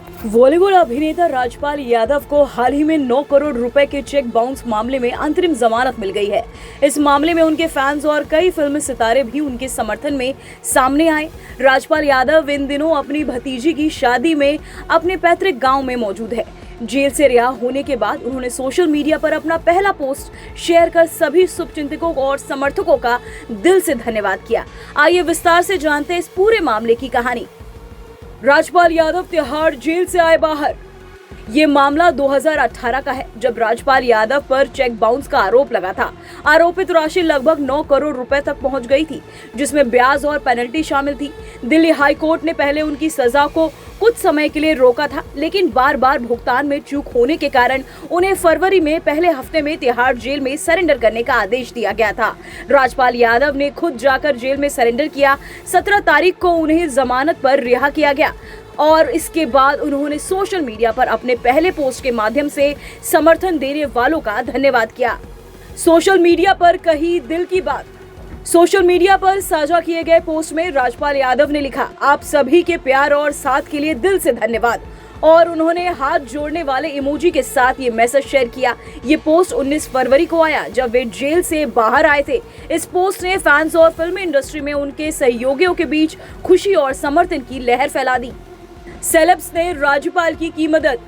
बॉलीवुड अभिनेता राजपाल यादव को हाल ही में 9 करोड़ रुपए के चेक बाउंस मामले में अंतरिम जमानत मिल गई है। इस मामले में उनके फैंस और कई फिल्मी सितारे भी उनके समर्थन में सामने आए। राजपाल यादव इन दिनों अपनी भतीजी की शादी में अपने पैतृक गांव में मौजूद है। जेल से रिहा होने के बाद उन्होंने सोशल मीडिया पर अपना पहला पोस्ट शेयर कर सभी शुभचिंतकों और समर्थकों का दिल से धन्यवाद किया। आइए विस्तार से जानते हैं इस पूरे मामले की कहानी। राजपाल यादव तिहाड़ जेल से आए बाहर। ये मामला 2018 का है, जब राजपाल यादव पर चेक बाउंस का आरोप लगा था। आरोपित राशि लगभग 9 करोड़ रुपए तक पहुंच गई थी, जिसमें ब्याज और पेनल्टी शामिल थी। दिल्ली हाई कोर्ट ने पहले उनकी सजा को कुछ समय के लिए रोका था, लेकिन बार बार भुगतान में चूक होने के कारण उन्हें फरवरी में पहले हफ्ते में तिहाड़ जेल में सरेंडर करने का आदेश दिया गया था। राजपाल यादव ने खुद जाकर जेल में सरेंडर किया। 17 तारीख को उन्हें जमानत पर रिहा किया गया और इसके बाद उन्होंने सोशल मीडिया पर अपने पहले पोस्ट के माध्यम से समर्थन देने वालों का धन्यवाद किया। सोशल मीडिया पर कही दिल की बात। सोशल मीडिया पर साझा किए गए पोस्ट में राजपाल यादव ने लिखा, आप सभी के प्यार और साथ के लिए दिल से धन्यवाद, और उन्होंने हाथ जोड़ने वाले इमोजी के साथ ये मैसेज शेयर किया। ये पोस्ट 19 फरवरी को आया, जब वे जेल से बाहर आए थे। इस पोस्ट ने फैंस और फिल्म इंडस्ट्री में उनके सहयोगियों के बीच खुशी और समर्थन की लहर फैला दी। सेलेब्स ने राज्यपाल की मदद।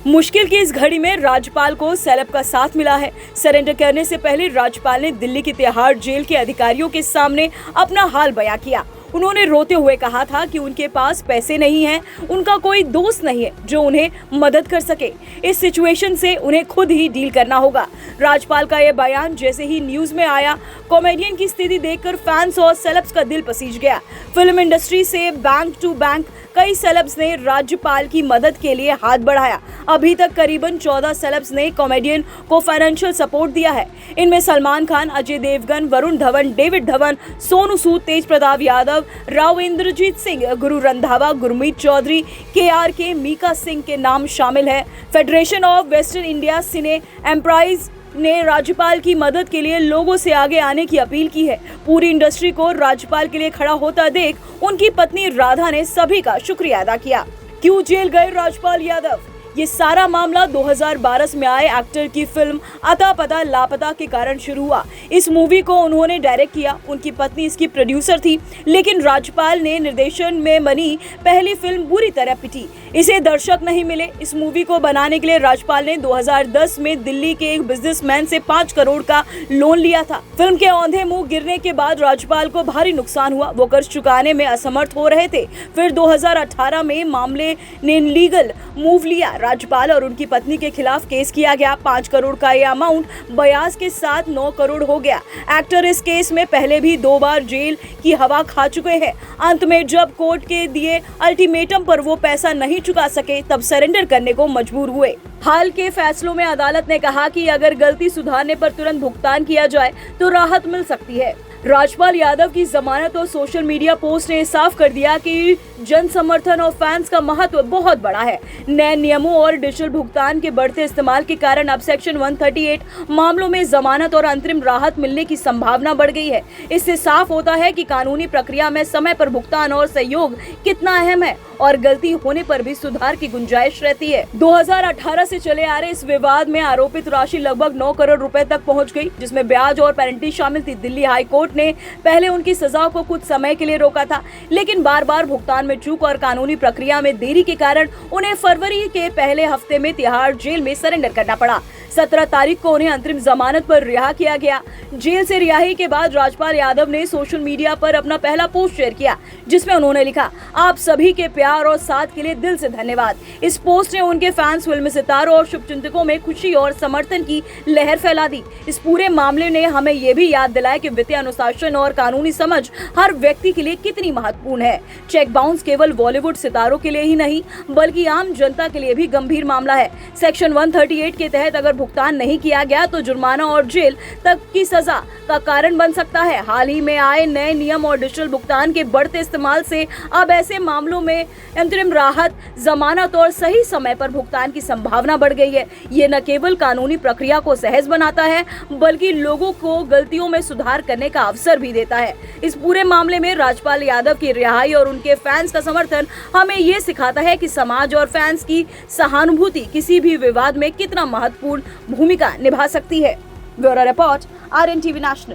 मुश्किल की इस घड़ी में राज्यपाल को सेलेब का साथ मिला है। सरेंडर करने से पहले राज्यपाल ने दिल्ली की तिहाड़ जेल के अधिकारियों के सामने अपना हाल बयां किया। उन्होंने रोते हुए कहा था कि उनके पास पैसे नहीं हैं, उनका कोई दोस्त नहीं है जो उन्हें मदद कर सके। इस सिचुएशन से उन्हें खुद ही डील करना होगा। राज्यपाल का यह बयान जैसे ही न्यूज में आया, कॉमेडियन की स्थिति देखकर फैंस और सेलेब्स का दिल पसीज गया। फिल्म इंडस्ट्री से बैंक टू बैंक कई सेलेब्स ने राज्यपाल की मदद के लिए हाथ बढ़ाया। अभी तक करीबन 14 सेलेब्स ने कॉमेडियन को फाइनेंशियल सपोर्ट दिया है। इनमें सलमान खान, अजय देवगन, वरुण धवन, डेविड धवन, सोनू सूद, तेज प्रताप यादव, राव इंद्रजीत सिंह, गुरु रंधावा, गुरमीत चौधरी, KRK, मीका सिंह के नाम शामिल है। फेडरेशन ऑफ वेस्टर्न इंडिया सिने एम्प्राइज ने राज्यपाल की मदद के लिए लोगों से आगे आने की अपील की है। पूरी इंडस्ट्री को राज्यपाल के लिए खड़ा होता देख उनकी पत्नी राधा ने सभी का शुक्रिया अदा किया। क्यों जेल गए राजपाल यादव? ये सारा मामला 2012 में आए एक्टर की फिल्म अता पता लापता के कारण शुरू हुआ। इस मूवी को उन्होंने डायरेक्ट किया, उनकी पत्नी इसकी प्रोड्यूसर थी, लेकिन राज्यपाल ने निर्देशन में बनी पहली फिल्म बुरी तरह पिटी। इसे दर्शक नहीं मिले। इस मूवी को बनाने के लिए राज्यपाल ने 2010 में दिल्ली के एक बिजनेसमैन से 5 करोड़ का लोन लिया था। फिल्म के औंधे मुंह गिरने के बाद राज्यपाल को भारी नुकसान हुआ। वो कर्ज चुकाने में असमर्थ हो रहे थे। फिर 2018 में मामले ने लीगल मूव लिया। राज्यपाल और उनकी पत्नी के खिलाफ केस किया गया। 5 करोड़ का ये अमाउंट बयाज के साथ 9 करोड़ हो गया। एक्टर इस केस में पहले भी 2 बार जेल की हवा खा चुके हैं। अंत में जब कोर्ट के दिए अल्टीमेटम पर वो पैसा नहीं चुका सके, तब सरेंडर करने को मजबूर हुए। हाल के फैसलों में अदालत ने कहा कि अगर गलती सुधारने पर तुरंत भुगतान किया जाए तो राहत मिल सकती है। राजपाल यादव की जमानत और सोशल मीडिया पोस्ट ने साफ कर दिया कि जन समर्थन और फैंस का महत्व बहुत बड़ा है। नए नियमों और डिजिटल भुगतान के बढ़ते इस्तेमाल के कारण अब सेक्शन 138 मामलों में जमानत और अंतरिम राहत मिलने की संभावना बढ़ गई है। इससे साफ होता है कि कानूनी प्रक्रिया में समय पर भुगतान और सहयोग कितना अहम है, और गलती होने पर भी सुधार की गुंजाइश रहती है। 2018 से चले आ रहे इस विवाद में आरोपित राशि लगभग 9 करोड़ रुपए तक पहुंच गई, जिसमें ब्याज और पेनल्टी शामिल थी। दिल्ली हाई कोर्ट ने पहले उनकी सजा को कुछ समय के लिए रोका था, लेकिन बार बार भुगतान में चूक और कानूनी प्रक्रिया में देरी के कारण उन्हें फरवरी के पहले हफ्ते में तिहाड़ जेल में सरेंडर करना पड़ा। 17 तारीख को उन्हें अंतरिम जमानत पर रिहा किया गया। जेल से रिहाई के बाद राजपाल यादव ने सोशल मीडिया पर अपना पहला पोस्ट शेयर किया, जिसमें उन्होंने लिखा, आप सभी के प्यार और साथ के लिए दिल से धन्यवाद। इस पोस्ट ने उनके फैंस, फिल्मी सितारों और शुभचिंतकों में खुशी और समर्थन की लहर फैला दी। इस पूरे मामले ने हमें ये भी याद दिलाया कि वित्तीय अनुशासन और कानूनी समझ हर व्यक्ति के लिए कितनी महत्वपूर्ण है। चेक बाउंस केवल बॉलीवुड सितारों के लिए ही नहीं, बल्कि आम जनता के लिए भी गंभीर मामला है। सेक्शन 138 के तहत अगर भुगतान नहीं किया गया तो जुर्माना और जेल तक की सजा का कारण बन सकता है। हाल ही में आए नए नियम और डिजिटल भुगतान के बढ़ते इस्तेमाल से अब ऐसे मामलों में अंतरिम राहत, जमानत और सही समय पर भुगतान की संभावना बढ़ गई है। ये न केवल कानूनी प्रक्रिया को सहज बनाता है बल्कि लोगों को गलतियों में सुधार करने का अवसर भी देता है। इस पूरे मामले में राजपाल यादव की रिहाई और उनके फैंस का समर्थन हमें ये सिखाता है कि समाज और फैंस की सहानुभूति किसी भी विवाद में कितना महत्वपूर्ण भूमिका निभा सकती है। Bureau report, RNTV national.